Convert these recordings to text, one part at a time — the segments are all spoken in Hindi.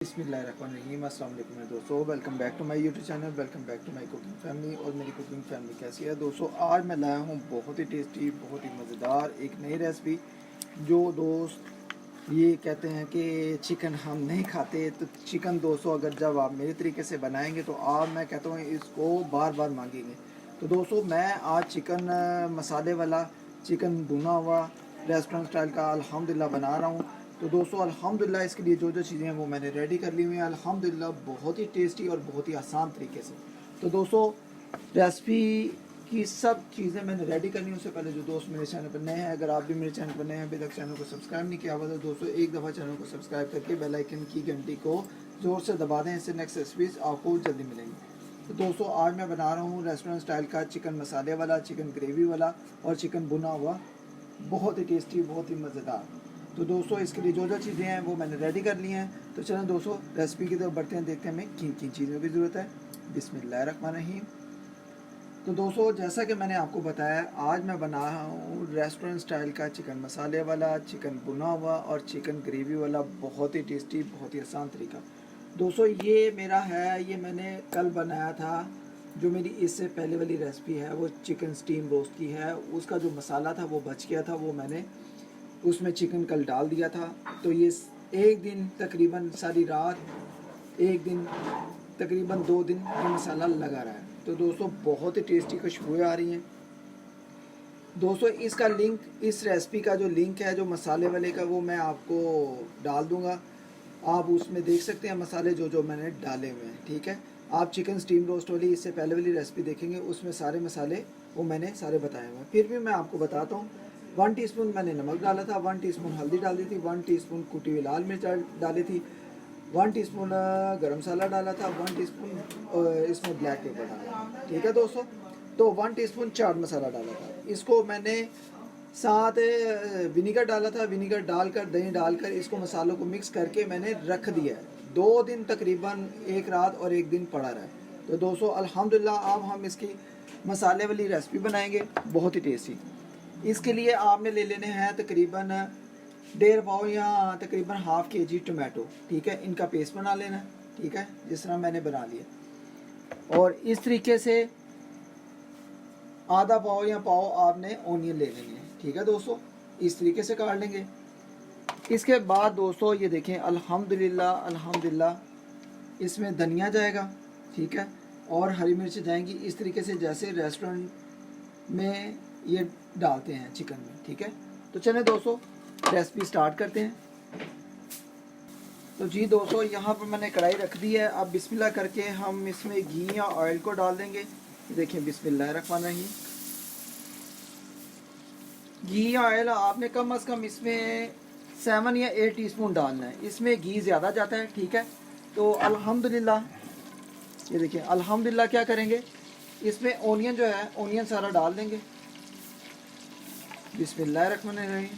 बिस्मिल्लाहिर्रहमानिर्रहीम। अस्सलाम वालेकुम दोस्तों, welcome back to my YouTube channel, welcome back to my cooking family. और मेरी कुकिंग फैमिली कैसी है दोस्तों? आज मैं लाया हूँ बहुत ही टेस्टी, बहुत ही मज़ेदार एक नई रेसिपी। जो दोस्त ये कहते हैं कि चिकन हम नहीं खाते, तो चिकन दोस्तों अगर जब आप मेरे तरीके से बनाएंगे तो आप, मैं कहता हूँ, इसको बार बार मांगेंगे। तो दोस्तों मैं आज चिकन मसाले वाला, चिकन भुना हुआ रेस्टोरेंट स्टाइल का अल्हम्दुलिल्लाह बना रहा हूँ। तो दोस्तों अल्हम्दुलिल्लाह इसके लिए जो जो चीज़ें हैं वो मैंने रेडी कर ली हुई हैं अल्हम्दुलिल्लाह, बहुत ही टेस्टी और बहुत ही आसान तरीके से। तो दोस्तों रेसिपी की सब चीज़ें मैंने रेडी करनी है। उससे पहले जो दोस्त मेरे चैनल पर नए हैं, अगर आप भी मेरे चैनल पर नए हैं, अभी तक चैनल को सब्सक्राइब नहीं किया हुआ तो दोस्तों एक दफ़ा चैनल को सब्सक्राइब करके बेल आइकन की घंटी को ज़ोर से दबा दें, इससे नेक्स्ट रेसिपीज़ आपको जल्दी मिलेंगी। तो दोस्तों आज मैं बना रहा हूँ रेस्टोरेंट स्टाइल का चिकन मसाले वाला, चिकन ग्रेवी वाला और चिकन भुना हुआ, बहुत ही टेस्टी, बहुत ही मज़ेदार। तो दोस्तों इसके लिए जो जो चीज़ें हैं वो मैंने रेडी कर ली हैं। तो चलो दोस्तों रेसिपी की तरफ बढ़ते हैं, देखते हैं हमें किन किन चीज़ों की ज़रूरत है। बिस्मिल्लाहिर्रहमानिर्रहीम। तो दोस्तों जैसा कि मैंने आपको बताया, आज मैं बना रहा हूँ रेस्टोरेंट स्टाइल का चिकन मसाले वाला, चिकन भुना हुआ और चिकन ग्रेवी वाला, बहुत ही टेस्टी, बहुत ही आसान तरीका। दोस्तों ये मेरा है, ये मैंने कल बनाया था। जो मेरी इससे पहले वाली रेसिपी है वो चिकन स्टीम रोस्ट की है। उसका जो मसाला था वो बच गया था, वो मैंने उसमें चिकन कल डाल दिया था। तो ये एक दिन तकरीबन सारी रात, एक दिन तकरीबन 2 दिन ये मसाला लगा रहा है। तो दोस्तों बहुत ही टेस्टी खुशबुएं आ रही हैं। दोस्तों इसका लिंक, इस रेसिपी का जो लिंक है जो मसाले वाले का, वो मैं आपको डाल दूंगा। आप उसमें देख सकते हैं मसाले जो जो मैंने डाले हुए हैं, ठीक है। आप चिकन स्टीम रोस्ट वाली इससे पहले वाली रेसिपी देखेंगे, उसमें सारे मसाले वो मैंने सारे बताए हुए हैं। फिर भी मैं आपको बताता हूँ। 1 टीस्पून मैंने नमक डाला था, 1 टीस्पून हल्दी डाल दी थी, 1 टीस्पून कुटी हुई लाल मिर्च डाली थी, 1 टीस्पून गरम मसाला डाला था, 1 टीस्पून इसमें ब्लैक पेपर डाला, ठीक है दोस्तों। तो 1 टीस्पून चाट मसाला डाला था। इसको मैंने साथ विनीगर डाला था, विनीगर डालकर, दही डालकर इसको मसालों को मिक्स करके मैंने रख दिया है 2 दिन, तकरीबन एक रात और एक दिन पड़ा रहा है। तो दोस्तों अल्हम्दुलिल्लाह अब हम इसकी मसाले वाली रेसिपी बनाएंगे, बहुत ही टेस्टी। इसके लिए आपने ले लेने हैं तकरीबन 1.5 पाव या तकरीबन ½ kg टोमेटो, ठीक है। इनका पेस्ट बना लेना, ठीक है, जिस तरह मैंने बना लिया। और इस तरीके से ½ पाव या पाव आपने ओनियन ले लेने हैं, ठीक है दोस्तों। इस तरीके से काट लेंगे। इसके बाद दोस्तों ये देखें, अल्हम्दुलिल्लाह अल्हम्दुलिल्लाह इसमें धनिया जाएगा, ठीक है, और हरी मिर्च जाएंगी, इस तरीके से जैसे रेस्टोरेंट में ये डालते हैं चिकन में, ठीक है। तो चलें दोस्तों रेसिपी स्टार्ट करते हैं। तो जी दोस्तों यहाँ पर मैंने कढ़ाई रख दी है। अब बिस्मिल्लाह करके हम इसमें घी या ऑयल को डाल देंगे। देखिए बिस्मिल्लाहिर्रहमानिर्रहीम। घी या ऑयल आपने कम से कम इसमें 7 या 8 टीस्पून डालना है। इसमें घी ज़्यादा जाता है, ठीक है। तो अल्हम्दुलिल्लाह ये देखिए, अल्हम्दुलिल्लाह क्या करेंगे, इसमें ओनियन जो है, ओनियन सारा डाल देंगे। बिस्मिल्लाहिर्रहमानिर्रहीम।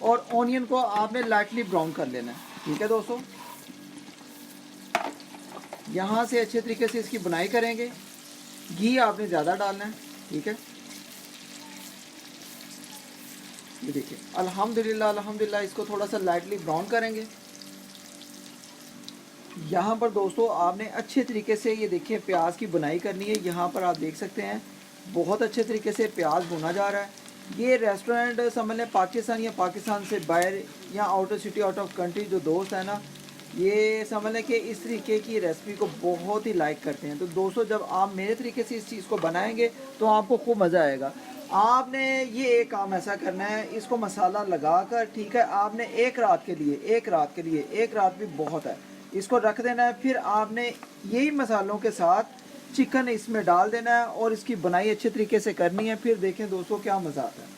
और ओनियन को आपने लाइटली ब्राउन कर लेना है, ठीक है दोस्तों। यहाँ से अच्छे तरीके से इसकी बुनाई करेंगे। घी आपने ज़्यादा डालना है, ठीक है। ये देखिए अल्हम्दुलिल्लाह अल्हम्दुलिल्लाह इसको थोड़ा सा लाइटली ब्राउन करेंगे। यहाँ पर दोस्तों आपने अच्छे तरीके से, ये देखिए, प्याज की बुनाई करनी है। यहाँ पर आप देख सकते हैं बहुत अच्छे तरीके से प्याज भुना जा रहा है। ये रेस्टोरेंट समझ लें पाकिस्तान या पाकिस्तान से बाहर या outer city, out of country जो दोस्त है ना, ये समझ लें कि इस तरीके की रेसिपी को बहुत ही लाइक करते हैं। तो दोस्तों जब आप मेरे तरीके से इस चीज़ को बनाएंगे तो आपको खूब मज़ा आएगा। आपने ये एक काम ऐसा करना है, इसको मसाला लगाकर, ठीक है, आपने एक रात के लिए, एक रात भी बहुत है, इसको रख देना है। फिर आपने यही मसालों के साथ चिकन इसमें डाल देना है और इसकी बनाई अच्छे तरीके से करनी है। फिर देखें दोस्तों क्या मज़ा आता है।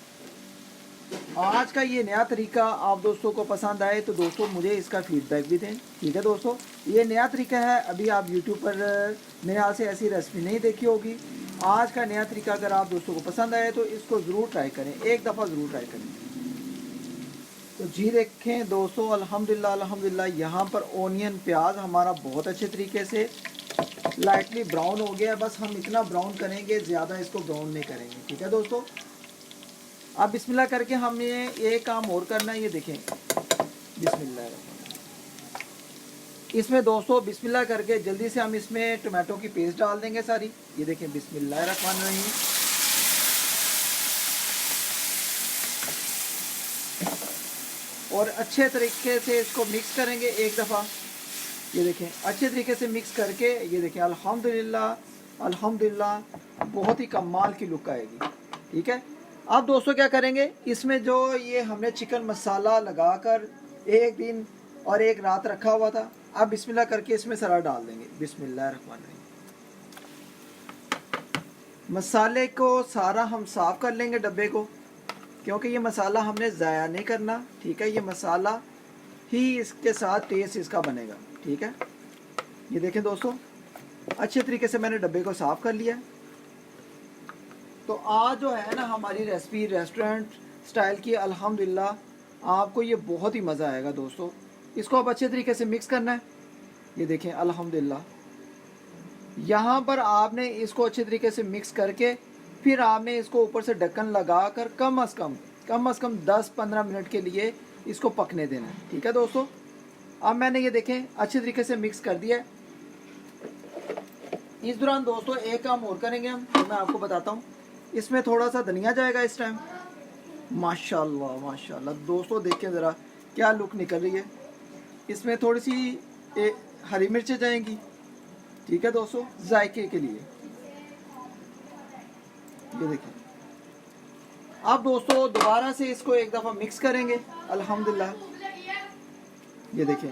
आज का ये नया तरीका आप दोस्तों को पसंद आए तो दोस्तों मुझे इसका फीडबैक भी दें, ठीक है दोस्तों। ये नया तरीका है, अभी आप यूट्यूब पर मेरे हाथ से ऐसी रेसिपी नहीं देखी होगी। आज का नया तरीका अगर आप दोस्तों को पसंद आए तो इसको ज़रूर ट्राई करें, एक दफ़ा ज़रूर ट्राई करें। तो जी देखें दोस्तों अल्हम्दुलिल्लाह अल्हम्दुलिल्लाह यहाँ पर ओनियन, प्याज हमारा बहुत अच्छे तरीके से लाइटली ब्राउन हो गया है। बस हम इतना ब्राउन करेंगे, ज़्यादा इसको ब्राउन नहीं करेंगे, ठीक है दोस्तों। अब बिस्मिल्लाह करके हमने एक काम और करना है। ये देखें बिस्मिल्लाह, इसमें दोस्तों बिस्मिल्लाह करके जल्दी से हम इसमें टमाटो की पेस्ट डाल देंगे सारी। ये देखें बिस्मिल्लाहिर्रहमानिर्रहीम। और अच्छे तरीके से इसको मिक्स करेंगे एक दफ़ा। ये देखें अच्छे तरीके से मिक्स करके ये देखें अल्हम्दुलिल्लाह अल्हम्दुलिल्लाह बहुत ही कमाल की लुक आएगी। ठीक है, अब दोस्तों क्या करेंगे, इसमें जो ये हमने चिकन मसाला लगाकर एक दिन और एक रात रखा हुआ था, अब बिस्मिल्लाह करके इसमें सारा डाल देंगे। बिस्मिल्लाहिर्रहमानिर्रहीम। मसाले को सारा हम साफ़ कर लेंगे डब्बे को, क्योंकि ये मसाला हमने ज़ाया नहीं करना। ठीक है, ये मसाला ही इसके साथ टेस्ट इसका बनेगा। ठीक है, ये देखें दोस्तों अच्छे तरीके से मैंने डब्बे को साफ़ कर लिया। तो आज जो है ना हमारी रेसिपी रेस्टोरेंट स्टाइल की, अल्हम्दुलिल्लाह आपको ये बहुत ही मज़ा आएगा दोस्तों। इसको अब अच्छे तरीके से मिक्स करना है। ये देखें अल्हम्दुलिल्लाह यहाँ पर आपने इसको अच्छे तरीके से मिक्स करके फिर आपने इसको ऊपर से ढक्कन लगा कर कम अज़ कम 10-15 मिनट के लिए इसको पकने देना है। ठीक है दोस्तों, अब मैंने ये देखें अच्छे तरीके से मिक्स कर दिया है। इस दौरान दोस्तों एक काम और करेंगे हम, तो मैं आपको बताता हूँ। इसमें थोड़ा सा धनिया जाएगा इस टाइम। माशाल्लाह माशाल्लाह दोस्तों देखें ज़रा क्या लुक निकल रही है। इसमें थोड़ी सी हरी मिर्चें जाएंगी। ठीक है दोस्तों, जायके के लिए। ये देखें, अब दोस्तों दोबारा से इसको एक दफ़ा मिक्स करेंगे अल्हम्दुलिल्लाह। ये देखें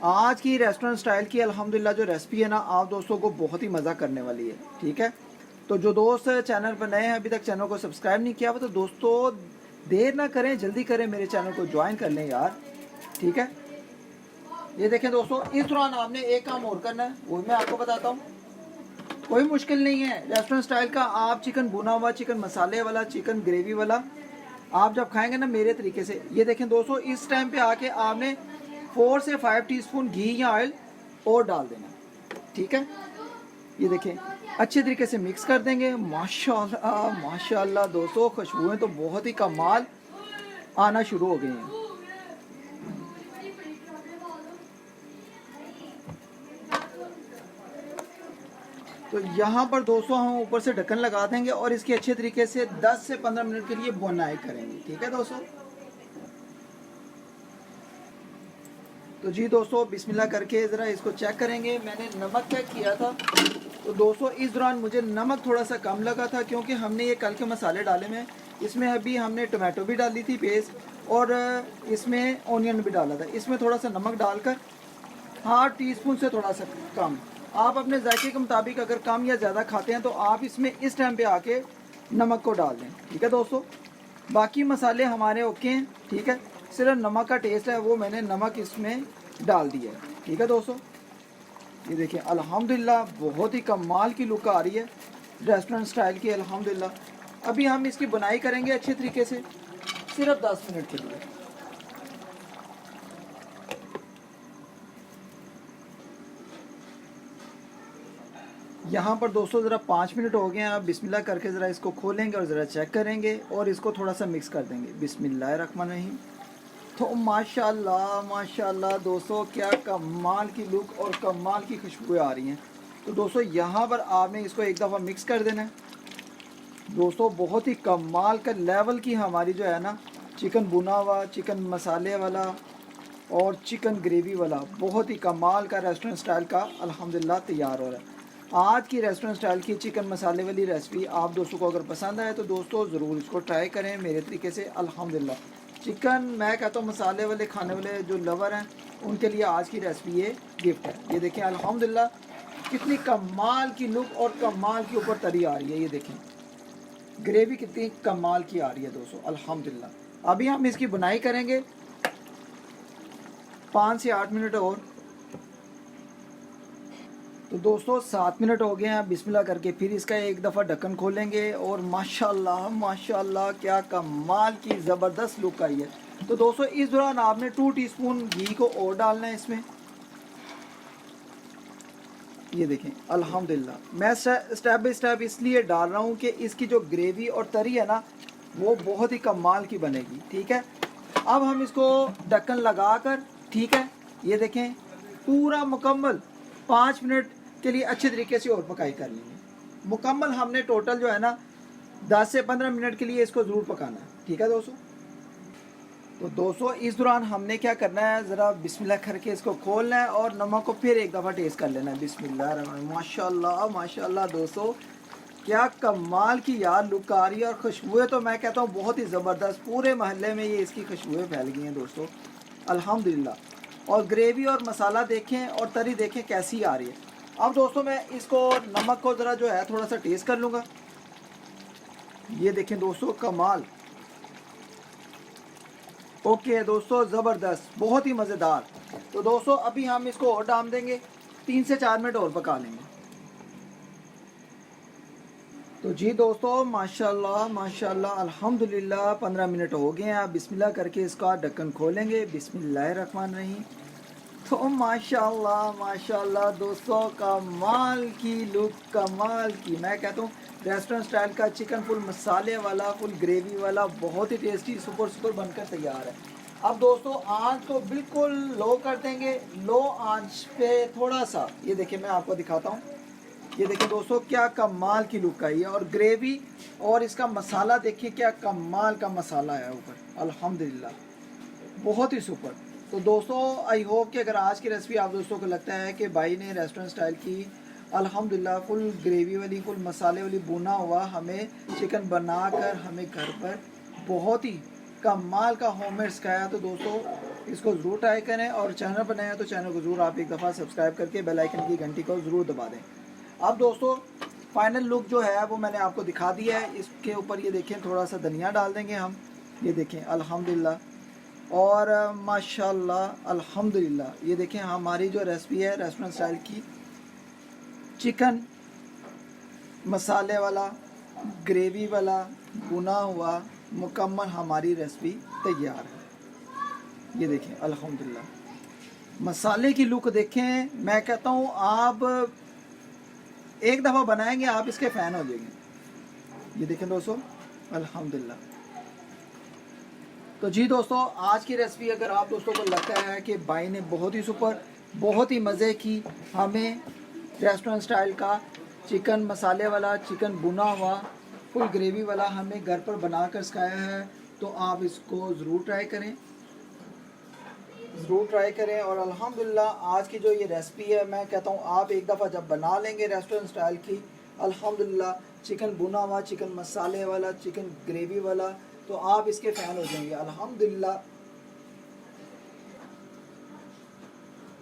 आज की रेस्टोरेंट स्टाइल की अल्हम्दुलिल्लाह जो रेसिपी है ना, आप दोस्तों को बहुत ही मज़ा करने वाली है। ठीक है, तो जो दोस्त चैनल पर नए हैं, अभी तक चैनल को सब्सक्राइब नहीं किया हुआ, तो दोस्तों देर ना करें, जल्दी करें, मेरे चैनल को ज्वाइन कर लें यार। ठीक है, ये देखें दोस्तों इस दौरान आपने एक काम और करना है, वो मैं आपको बताता हूँ। कोई मुश्किल नहीं है रेस्टोरेंट स्टाइल का। आप चिकन भुना हुआ, चिकन मसाले वाला, चिकन ग्रेवी वाला आप जब खाएंगे ना मेरे तरीके से, ये देखें दोस्तों इस टाइम पे आके आपने 4 से 5 टीस्पून घी या ऑयल और डाल देना। ठीक है, ये देखें अच्छे तरीके से मिक्स कर देंगे। माशाल्लाह माशाल्लाह दोस्तों खुशबुएं तो बहुत ही कमाल आना शुरू हो गई हैं। तो यहाँ पर दोस्तों हम ऊपर से ढक्कन लगा देंगे और इसकी अच्छे तरीके से 10 से 15 मिनट के लिए बुनाई करेंगे। ठीक है दोस्तों, तो जी दोस्तों बिस्मिल्लाह करके ज़रा इसको चेक करेंगे। मैंने नमक चेक किया था, तो दोस्तों इस दौरान मुझे नमक थोड़ा सा कम लगा था, क्योंकि हमने ये कल के मसाले डाले में, इसमें अभी हमने टमाटो भी डाली थी पेस्ट और इसमें ऑनियन भी डाला था। इसमें थोड़ा सा नमक डालकर 1/2 टीस्पून से थोड़ा सा कम, आप अपने जायके के मुताबिक अगर कम या ज़्यादा खाते हैं तो आप इसमें इस टाइम पे आके नमक को डाल दें। ठीक है दोस्तों, बाकी मसाले हमारे ओके हैं। ठीक है, सिर्फ नमक का टेस्ट है वो मैंने नमक इसमें डाल दिया है। ठीक है दोस्तों, ये देखिए अल्हम्दुलिल्लाह बहुत ही कमाल की लुक आ रही है रेस्टोरेंट स्टाइल की अल्हम्दुलिल्लाह। अभी हम इसकी बुनाई करेंगे अच्छे तरीके से सिर्फ 10 मिनट के लिए। यहाँ पर दोस्तों ज़रा 5 मिनट हो गए हैं। आप बिस्मिल्लाह करके ज़रा इसको खोलेंगे और ज़रा चेक करेंगे और इसको थोड़ा सा मिक्स कर देंगे। बिस्मिल्लाहिर्रहमानिर्रहीम। तो माशाल्लाह माशाल्लाह दोस्तों क्या कमाल की लुक और कमाल की खुशबू आ रही हैं। तो दोस्तों यहाँ पर आपने इसको एक दफ़ा मिक्स कर देना है। दोस्तों बहुत ही कमाल का लेवल की हमारी जो है ना चिकन भुना हुआ, चिकन मसाले वाला और चिकन ग्रेवी वाला बहुत ही कमाल का रेस्टोरेंट स्टाइल का अल्हम्दुलिल्लाह तैयार हो रहा है। आज की रेस्टोरेंट स्टाइल की चिकन मसाले वाली रेसिपी आप दोस्तों को अगर पसंद आए तो दोस्तों ज़रूर इसको ट्राई करें मेरे तरीके से। अल्हम्दुलिल्लाह चिकन मैं कहता हूँ मसाले वाले खाने वाले जो लवर हैं उनके लिए आज की रेसिपी ये गिफ्ट है। ये देखें अल्हम्दुलिल्लाह कितनी कमाल की लुक और कमाल की ऊपर तरी आ रही है। ये देखें ग्रेवी कितनी कमाल की आ रही है दोस्तों अल्हम्दुलिल्लाह। अभी हम इसकी बुनाई करेंगे 5 से 8 मिनट और। तो दोस्तों 7 मिनट हो गए हैं। बिस्मिल्लाह करके फिर इसका एक दफ़ा ढक्कन खोलेंगे और माशाल्लाह माशाल्लाह क्या कमाल की ज़बरदस्त लुक आई है। तो दोस्तों इस दौरान आपने 2 टीस्पून घी को और डालना है इसमें। ये देखें अल्हम्दुलिल्लाह मैं स्टेप बाय स्टेप इसलिए डाल रहा हूँ कि इसकी जो ग्रेवी और तरी है ना वो बहुत ही कमाल की बनेगी। ठीक है, अब हम इसको ढक्कन लगा कर ठीक है ये देखें पूरा मुकम्मल 5 मिनट के लिए अच्छे तरीके से और पकाई कर लेंगे। मुकम्मल हमने टोटल जो है ना 10 से 15 मिनट के लिए इसको ज़रूर पकाना है, ठीक है दोस्तों। तो दोस्तों इस दौरान हमने क्या करना है, ज़रा बिस्मिल्लाह करके इसको खोलना है और नमक को फिर एक दफ़ा टेस्ट कर लेना है। बिस्मिल्लाह, माशाल्लाह माशाल्लाह दोस्तों, क्या कमाल की यार लुक आ रही है। और खुशबुएं तो मैं कहता हूँ बहुत ही ज़बरदस्त, पूरे महल्ले में ये इसकी खुशबुएं फैल गई हैं दोस्तों, अल्हम्दुलिल्लाह। और ग्रेवी और मसाला देखें और तरी देखें कैसी आ रही है। अब दोस्तों मैं इसको नमक को ज़रा जो है थोड़ा सा टेस्ट कर लूँगा। ये देखें दोस्तों, कमाल। ओके दोस्तों, ज़बरदस्त, बहुत ही मज़ेदार। तो दोस्तों अभी हम इसको और डाल देंगे, 3 से 4 मिनट और पका लेंगे। तो जी दोस्तों माशाल्लाह माशाल्लाह अल्हम्दुलिल्लाह 15 मिनट हो गए हैं। आप बिस्मिल्लाह करके इसका ढक्कन खोलेंगे, बिस्मिल्लाहिर्रहमानिर्रहीम। तो माशाल्लाह माशाल्लाह दोस्तों, कमाल की लुक, कमाल की, मैं कहता हूँ रेस्टोरेंट स्टाइल का चिकन फुल मसाले वाला, फुल ग्रेवी वाला, बहुत ही टेस्टी सुपर सुपर बनकर तैयार है। अब दोस्तों आंच को बिल्कुल लो कर देंगे, लो आंच पे थोड़ा सा। ये देखिए मैं आपको दिखाता हूँ, ये देखिए दोस्तों क्या कमाल की लुक आई है। और ग्रेवी और इसका मसाला देखिए क्या कमाल का मसाला है ऊपर, अल्हम्दुलिल्लाह, बहुत ही सुपर। तो दोस्तों आई होप कि अगर आज की रेसिपी आप दोस्तों को लगता है कि भाई ने रेस्टोरेंट स्टाइल की अल्हम्दुलिल्लाह फुल ग्रेवी वाली, फुल मसाले वाली भुना हुआ हमें चिकन बनाकर हमें घर पर बहुत ही कमाल का होममेड सिखाया, तो दोस्तों इसको ज़रूर ट्राई करें। और चैनल पर नए हैं तो चैनल को ज़रूर आप एक दफ़ा सब्सक्राइब करके बेल आइकन की घंटी को ज़रूर दबा दें। अब दोस्तों फाइनल लुक जो है वो मैंने आपको दिखा दिया है। इसके ऊपर ये देखें थोड़ा सा धनिया डाल देंगे हम, ये देखें अल्हम्दुलिल्लाह। और माशाल्लाह अल्हम्दुलिल्लाह, ये देखें हमारी जो रेसिपी है रेस्टोरेंट स्टाइल की चिकन मसाले वाला, ग्रेवी वाला, भुना हुआ, मुकम्मल हमारी रेसिपी तैयार है। ये देखें अल्हम्दुलिल्लाह, मसाले की लुक देखें, मैं कहता हूँ आप एक दफ़ा बनाएंगे आप इसके फ़ैन हो जाएंगे। ये देखें दोस्तों अल्हम्दुलिल्लाह। तो जी दोस्तों आज की रेसिपी अगर आप दोस्तों को लगता है कि भाई ने बहुत ही सुपर, बहुत ही मज़े की हमें रेस्टोरेंट स्टाइल का चिकन मसाले वाला, चिकन भुना हुआ, फुल ग्रेवी वाला हमें घर पर बनाकर सिखाया है, तो आप इसको ज़रूर ट्राई करें, ज़रूर ट्राई करें। और अल्हम्दुलिल्लाह आज की जो ये रेसिपी है मैं कहता हूँ आप एक दफ़ा जब बना लेंगे रेस्टोरेंट स्टाइल की अल्हम्दुलिल्लाह चिकन भुना हुआ, चिकन मसाले वाला, चिकन ग्रेवी वाला, तो आप इसके फ़ैन हो जाएंगे अल्हम्दुलिल्लाह।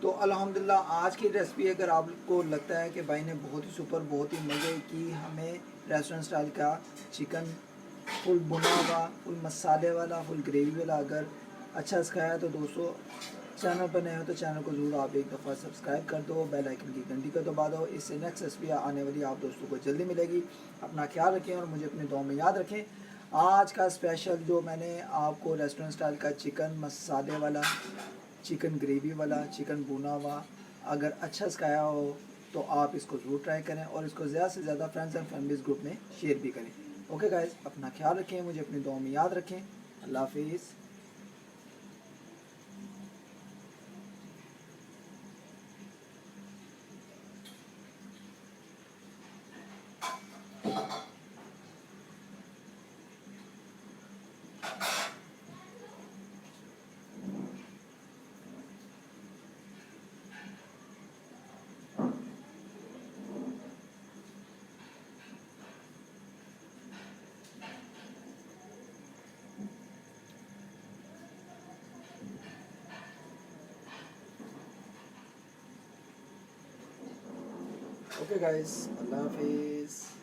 तो अल्हम्दुलिल्लाह आज की रेसिपी अगर आपको लगता है कि भाई ने बहुत ही सुपर, बहुत ही मज़े की हमें रेस्टोरेंट स्टाइल का चिकन फुल भुना हुआ, फुल मसाले वाला, फुल ग्रेवी वाला अगर अच्छा सिखाया, तो दोस्तों चैनल पर नए हो तो चैनल को ज़रूर आप एक दफ़ा सब्सक्राइब कर दो, बेल आइकन की घंटी को दबा दो। इससे नेक्स्ट रेसिपी आने वाली आप दोस्तों को जल्दी मिलेगी। अपना ख्याल रखें और मुझे अपने दुआ में याद रखें। आज का स्पेशल जो मैंने आपको रेस्टोरेंट स्टाइल का चिकन मसाले वाला, चिकन ग्रेवी वाला, चिकन भुना हुआ अगर अच्छा सिखाया हो तो आप इसको ज़रूर ट्राई करें और इसको ज़्यादा से ज़्यादा फ्रेंड्स एंड फैमिलीज़ ग्रुप में शेयर भी करें। ओके गाइस, अपना ख्याल रखें, मुझे अपनी दुआ में याद रखें। अल्लाह हाफिज़। ओके गाइस, अल्लाह हाफिज़।